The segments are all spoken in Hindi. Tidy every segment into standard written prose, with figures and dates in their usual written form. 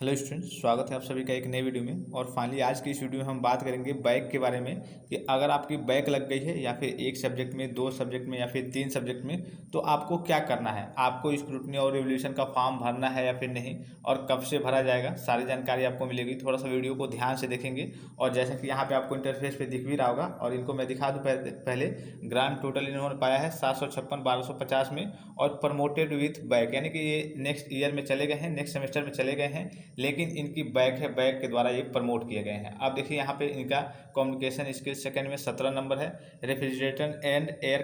हेलो स्टूडेंट्स, स्वागत है आप सभी का एक नए वीडियो में। और फाइनली आज की इस वीडियो में हम बात करेंगे बैक के बारे में कि अगर आपकी बैक लग गई है या फिर एक सब्जेक्ट में, दो सब्जेक्ट में या फिर तीन सब्जेक्ट में, तो आपको क्या करना है। आपको स्क्रूटनी और रिवोल्यूशन का फॉर्म भरना है या फिर नहीं, और कब से भरा जाएगा, सारी जानकारी आपको मिलेगी। थोड़ा सा वीडियो को ध्यान से देखेंगे। और जैसा कि यहाँ पे आपको इंटरफेस पे दिख भी रहा होगा, और इनको मैं दिखा दूँ पहले ग्रांड टोटल इन्होंने पाया है 756 1250 में, और प्रमोटेड विथ बैक, यानी कि ये नेक्स्ट ईयर में चले गए हैं, नेक्स्ट सेमेस्टर में चले गए हैं, लेकिन इनकी बैक है, बैक के द्वारा ये प्रमोट किए गए हैं। अब देखिए यहाँ पे इनका कम्युनिकेशन स्किल सेकंड में 17 नंबर है, रेफ्रिजरेटर एंड एयर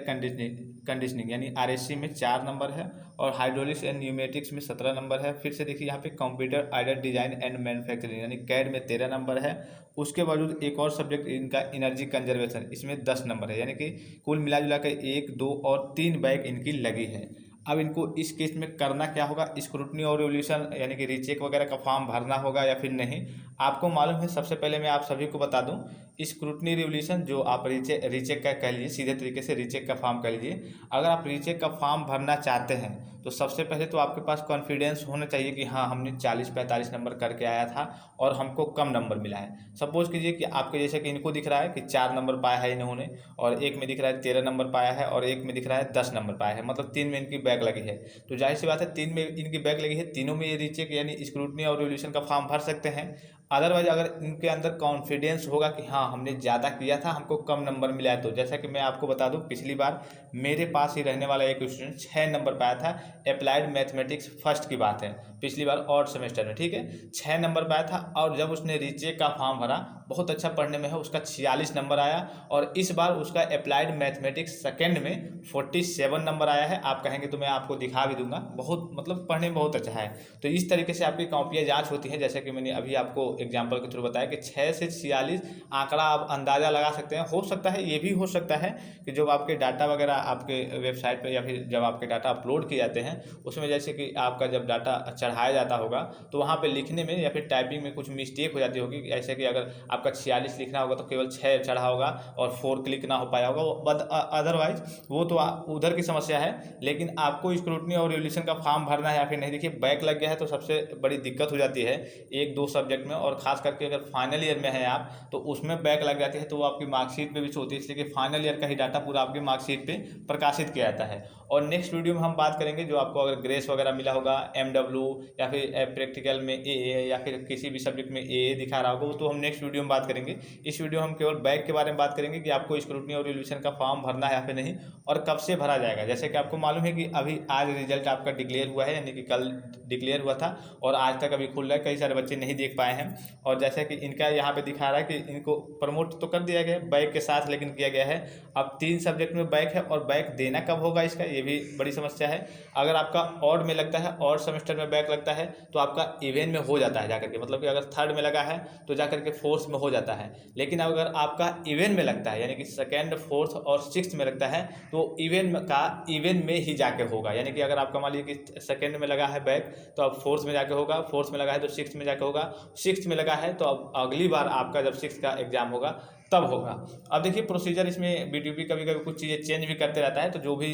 कंडीशनिंग यानी आरएससी में 4 नंबर है, और हाइड्रोलिक्स एंड न्यूमेटिक्स में 17 नंबर है। फिर से देखिए यहाँ पे computer aided design and manufacturing यानी कैड में 13 नंबर है। उसके बावजूद एक और सब्जेक्ट इनका एनर्जी कंजर्वेशन, इसमें 10 नंबर है, यानी कि कुल मिला जुला कर 1, 2 और 3 बैक इनकी लगी है। अब इनको इस केस में करना क्या होगा, स्क्रूटनी और रिवोल्यूशन यानी कि रीचेक वगैरह का फॉर्म भरना होगा या फिर नहीं। आपको मालूम है, सबसे पहले मैं आप सभी को बता दूं, स्क्रूटनी रिवोल्यूशन जो आप रीचेक का कह लीजिए, सीधे तरीके से रीचेक का फॉर्म कह लीजिए। अगर आप रीचेक का फॉर्म भरना चाहते हैं तो सबसे पहले तो आपके पास कॉन्फिडेंस होना चाहिए कि हाँ, हमने 40-45 नंबर करके आया था और हमको कम नंबर मिला है। सपोज कीजिए कि आपके जैसे कि इनको दिख रहा है कि 4 नंबर पाया है इन्होंने, और एक में दिख रहा है 13 नंबर पाया है, और एक में दिख रहा है 10 नंबर पाया है, मतलब 3 में इनकी बैक लगी है। तो जाहिर सी बात है, 3 में इनकी बैक लगी है, तीनों में ये रीचेक यानी स्क्रूटनी और रिवोल्यूशन का फॉर्म भर सकते हैं। अदरवाइज अगर इनके अंदर कॉन्फिडेंस होगा कि हाँ, हमने ज़्यादा किया था, हमको कम नंबर मिला है, तो जैसा कि मैं आपको बता दूं, पिछली बार मेरे पास ही रहने वाला एक स्टूडेंट 6 नंबर पाया था। अप्लाइड मैथमेटिक्स फर्स्ट की बात है, पिछली बार और सेमेस्टर में, ठीक है, 6 नंबर पाया था। और जब उसने रीचेक का फॉर्म भरा, बहुत अच्छा पढ़ने में है, उसका 46 नंबर आया। और इस बार उसका अप्लाइड मैथमेटिक्स सेकेंड में 47 नंबर आया है। आप कहेंगे तो मैं आपको दिखा भी दूंगा, बहुत मतलब पढ़ने में बहुत अच्छा है। तो इस तरीके से आपकी कॉपियाँ जाँच होती हैं, जैसे कि मैंने अभी आपको एग्जाम्पल के थ्रू बताया कि 6 से 46 आंकड़ा आप अंदाज़ा लगा सकते हैं। हो सकता है, ये भी हो सकता है कि जब आपके डाटा वगैरह आपके वेबसाइट पे या फिर जब आपके डाटा अपलोड किए जाते हैं, उसमें जैसे कि आपका जब डाटा चढ़ाया जाता होगा तो वहाँ पे लिखने में या फिर टाइपिंग में कुछ मिस्टेक हो जाती होगी। ऐसे कि अगर आपका 46 लिखना होगा तो केवल 6 चढ़ा होगा और 4 क्लिक ना हो पाया होगा। अदरवाइज वो तो उधर की समस्या है, लेकिन आपको स्क्रूटनी और रिवोल्यूशन का फॉर्म भरना है या फिर नहीं। देखिए, बैक लग गया है तो सबसे बड़ी दिक्कत हो जाती है 1-2 सब्जेक्ट में, और खास करके अगर फाइनल ईयर में है आप तो उसमें बैक लग जाती है, तो वो आपकी मार्कशीट पे भी होती है, इसलिए कि फाइनल ईयर का ही डाटा पूरा आपकी मार्कशीट पे प्रकाशित किया जाता है। और नेक्स्ट वीडियो में हम बात करेंगे जो आपको अगर ग्रेस वगैरह मिला होगा, MW या फिर प्रैक्टिकल में AA या फिर किसी भी सब्जेक्ट में AA दिखा रहा होगा, वो तो हम नेक्स्ट वीडियो में बात करेंगे। इस वीडियो में हम केवल बैक के बारे में बात करेंगे कि आपको स्क्रूटनी और रिवोल्यूशन का फॉर्म भरना है या फिर नहीं, और कब से भरा जाएगा। जैसे कि आपको मालूम है कि अभी आज रिजल्ट आपका डिक्लेयर हुआ है, यानी कि कल डिक्लेयर हुआ था, और आज तक अभी खुल रहा है, कई सारे बच्चे नहीं देख पाए हैं। और जैसा कि इनका यहाँ पे दिखा रहा है कि इनको प्रमोट तो कर दिया गया है बैक के साथ, लेकिन किया गया है अब 3 सब्जेक्ट में बैक है, और बैक देना कब होगा इसका, ये भी बड़ी समस्या है। अगर आपका ऑड में लगता है, ऑड सेमेस्टर में बैक लगता है, तो आपका इवन में हो जाता है जाकर के, मतलब कि अगर थर्ड में लगा है तो जाकर के फोर्थ में हो जाता है। लेकिन अगर आपका इवन में लगता है, यानी कि सेकेंड, फोर्थ और सिक्स्थ में लगता है, तो इवन में ही जाके होगा। यानी कि अगर आपका मान लीजिए कि सेकेंड में लगा है बैक, तो अब फोर्थ में जाके होगा, फोर्थ में लगा है तो सिक्स्थ में जाके होगा, सिक्स्थ में लगा है तो अब अगली बार आपका जब सिक्स्थ का एग्जाम होगा तब होगा। अब देखिए, प्रोसीजर इसमें BTP कभी कभी कुछ चीज़ें चेंज भी करते रहता है, तो जो भी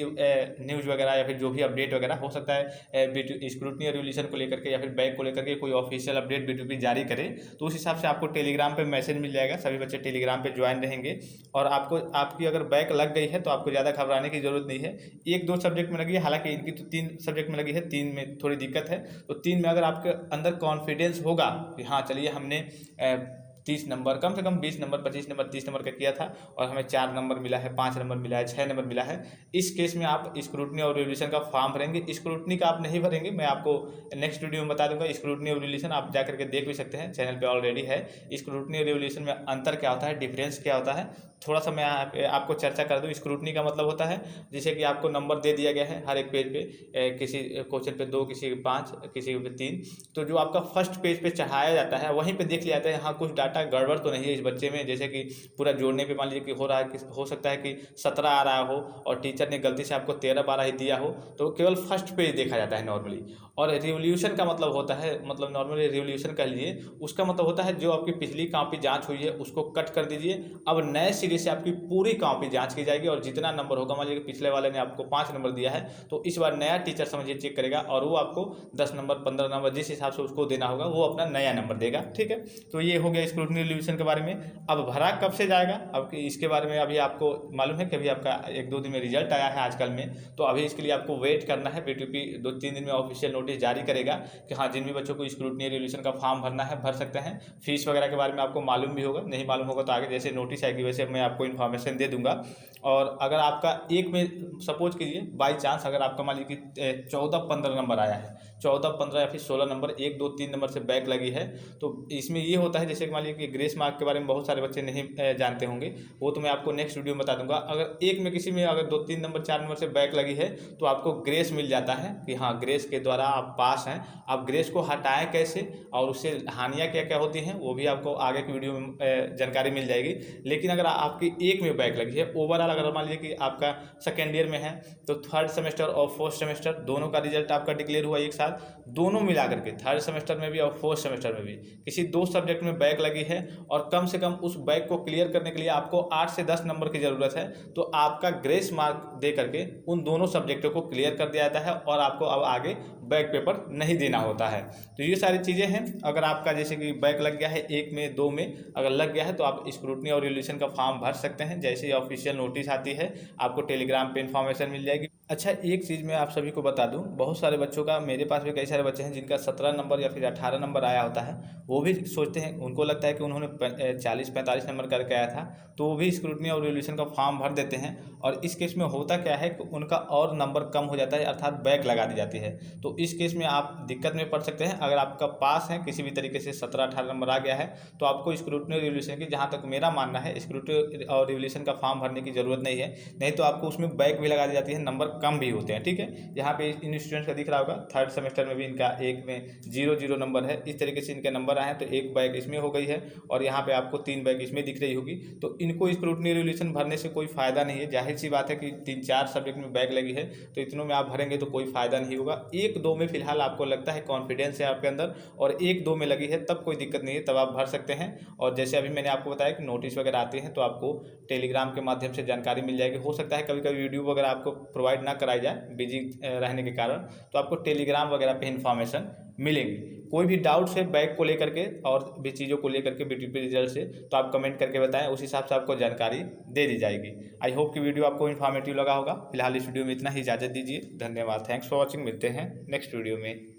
न्यूज़ वगैरह या फिर जो भी अपडेट वगैरह हो सकता है स्क्रूटनी और रिवोल्यूशन को लेकर के या फिर बैक को लेकर के कोई ऑफिशियल अपडेट BTP जारी करे, तो उस हिसाब से आपको टेलीग्राम पे मैसेज मिल जाएगा। सभी बच्चे टेलीग्राम पे ज्वाइन रहेंगे। और आपको आपकी अगर बैक लग गई है तो आपको ज़्यादा घबराने की जरूरत नहीं है। 1-2 सब्जेक्ट में लगी है, हालांकि इनकी तो 3 सब्जेक्ट में लगी है, 3 में थोड़ी दिक्कत है। तो 3 में अगर आपके अंदर कॉन्फिडेंस होगा कि हाँ चलिए, हमने 30 नंबर, कम से कम 20 नंबर, 25 नंबर, 30 नंबर का किया था, और हमें 4 नंबर मिला है, 5 नंबर मिला है, 6 नंबर मिला है, इस केस में आप स्क्रूटनी और रिवोल्यूशन का फॉर्म भरेंगे। स्क्रूटनी का आप नहीं भरेंगे, मैं आपको नेक्स्ट वीडियो में बता दूंगा। स्क्रूटनी और रिवोल्यूशन आप जाकर के देख भी सकते हैं, चैनल पे ऑलरेडी है। स्क्रूटनी और रिवोल्यूशन में अंतर क्या होता है, डिफरेंस क्या होता है, थोड़ा सा मैं आपको चर्चा कर दूं। स्क्रूटनी का मतलब होता है जैसे कि आपको नंबर दे दिया गया है हर एक पेज पे, किसी क्वेश्चन पे 2, किसी पे 5, किसी पे 3, तो जो आपका फर्स्ट पेज पे चढ़ाया जाता है वहीं पे देख लिया जाता है हाँ कुछ डाटा डाटा गड़बड़ तो नहीं है इस बच्चे में, जैसे कि पूरा जोड़ने पे मान लीजिए कि हो रहा है कि हो सकता है कि 17 आ रहा हो और टीचर ने गलती से आपको 13-12 ही दिया हो, तो केवल फर्स्ट पेज देखा जाता है नॉर्मली। और रिवोल्यूशन का मतलब होता है, मतलब नॉर्मली रिवोल्यूशन कह लीजिए, उसका मतलब होता है जो आपकी पिछली कॉपी जांच हुई है उसको कट कर दीजिए, अब नए सिरे से आपकी पूरी कॉपी जांच की जाएगी और जितना नंबर होगा, मान लीजिए पिछले वाले ने आपको 5 नंबर दिया है तो इस बार नया टीचर समझिए चेक करेगा और वो आपको 10 नंबर 15 नंबर जिस हिसाब से उसको देना होगा वो अपना नया नंबर देगा। ठीक है, तो ये हो गया स्क्रूटनी रिवोल्यूशन के बारे में। अब भरा कब से जाएगा, अब इसके बारे में अभी आपको मालूम है कि अभी आपका 1-2 दिन में रिजल्ट आया है आजकल में, तो अभी इसके लिए आपको वेट करना है। BTP 2-3 दिन में ऑफिशियल नोटिस जारी करेगा कि हाँ जिन भी बच्चों को स्क्रूटनी रिवोल्यूशन का फॉर्म भरना है भर सकते हैं। फीस वगैरह के बारे में आपको मालूम भी होगा, नहीं मालूम होगा तो आगे जैसे नोटिस आएगी वैसे मैं आपको इन्फॉर्मेशन दे दूंगा। और अगर आपका एक में सपोज कीजिए बाई चांस अगर आपका मान लीजिए कि 14-15 नंबर आया है, 14-15 या फिर 16 नंबर 1-2-3 नंबर से बैक लगी है, तो इसमें ये होता है जैसे कि मान लीजिए कि ग्रेस मार्क के बारे में बहुत सारे बच्चे नहीं जानते होंगे, वो तो मैं आपको नेक्स्ट वीडियो में बता दूंगा। अगर एक में किसी में अगर 2-3 नंबर 4 नंबर से बैक लगी है तो आपको ग्रेस मिल जाता है कि हाँ ग्रेस के द्वारा आप पास हैं। आप ग्रेस को हटाएं कैसे और उससे हानियाँ क्या क्या होती हैं वो भी आपको आगे की वीडियो में जानकारी मिल जाएगी। लेकिन अगर आपकी एक में बैक लगी है ओवरऑल, अगर मान लीजिए कि आपका सेकेंड ईयर में है तो थर्ड सेमेस्टर और फोर्थ सेमेस्टर दोनों का रिजल्ट आपका डिक्लेयर हुआ एक साथ, दोनों मिला करके थर्ड सेमेस्टर में भी और फोर्थ सेमेस्टर में भी किसी 2 सब्जेक्ट में बैक लगी है और कम से कम उस बैक को क्लियर करने के लिए आपको 8 से 10 नंबर की ज़रूरत है, तो आपका ग्रेस मार्क दे करके उन दोनों सब्जेक्टों को क्लियर कर दिया जाता है और आपको अब आगे बैक पेपर नहीं देना होता है। तो ये सारी चीज़ें हैं। अगर आपका जैसे कि बैक लग गया है 1 में 2 में अगर लग गया है तो आप स्क्रूटनी और रिवोल्यूशन का फॉर्म भर सकते हैं। जैसे ही ऑफिशियल नोटिस आती है आपको टेलीग्राम पे इन्फॉर्मेशन मिल जाएगी। अच्छा एक चीज़ मैं आप सभी को बता दूं, बहुत सारे बच्चों का, मेरे पास भी कई सारे बच्चे हैं जिनका 17 नंबर या फिर 18 नंबर आया होता है, वो भी सोचते हैं, उनको लगता है कि उन्होंने 40-45 नंबर करके आया था, तो वो भी स्क्रूटनी और रिवोल्यूशन का फॉर्म भर देते हैं। और इस केस में होता क्या है कि उनका और नंबर कम हो जाता है, अर्थात बैक लगा दी जाती है। तो इस केस में आप दिक्कत में पड़ सकते हैं। अगर आपका पास है किसी भी तरीके से 17-18 नंबर आ गया है तो आपको स्क्रूटनी और रिवोल्यूशन की, जहाँ तक मेरा मानना है, स्क्रूटनी और रिवोल्यूशन का फॉर्म भरने की ज़रूरत नहीं है, नहीं तो आपको उसमें बैक भी लगा दी जाती है, नंबर कम भी होते हैं। ठीक है, यहाँ पे इन स्टूडेंट्स का दिख रहा होगा थर्ड सेमेस्टर में भी इनका एक में 0-0 नंबर है, इस तरीके से इनके नंबर आए हैं, तो एक बैक इसमें हो गई है और यहाँ पे आपको 3 बैक इसमें दिख रही होगी। तो इनको स्क्रूटनी रिवोल्यूशन भरने से कोई फ़ायदा नहीं है। जाहिर सी बात है कि 3-4 सब्जेक्ट में बैक लगी है तो इतनों में आप भरेंगे तो कोई फ़ायदा नहीं होगा। 1-2 में फिलहाल आपको लगता है कॉन्फिडेंस है आपके अंदर और 1-2 में लगी है तब कोई दिक्कत नहीं है, तब आप भर सकते हैं। और जैसे अभी मैंने आपको बताया कि नोटिस वगैरह आते हैं तो आपको टेलीग्राम के माध्यम से जानकारी मिल जाएगी। हो सकता है कभी कभी वीडियो वगैरह आपको प्रोवाइड ना कराई जाए बिजी रहने के कारण, तो आपको टेलीग्राम वगैरह पे इन्फॉर्मेशन मिलेंगी। कोई भी डाउट्स है बैक को लेकर के और भी चीज़ों को लेकर के BTP रिजल्ट से, तो आप कमेंट करके बताएं, उस हिसाब से आपको जानकारी दे दी जाएगी। आई होप कि वीडियो आपको इन्फॉर्मेटिव लगा होगा। फिलहाल इस वीडियो में इतना ही, इजाज़त दीजिए, धन्यवाद, थैंक्स फॉर वॉचिंग। मिलते हैं नेक्स्ट वीडियो में।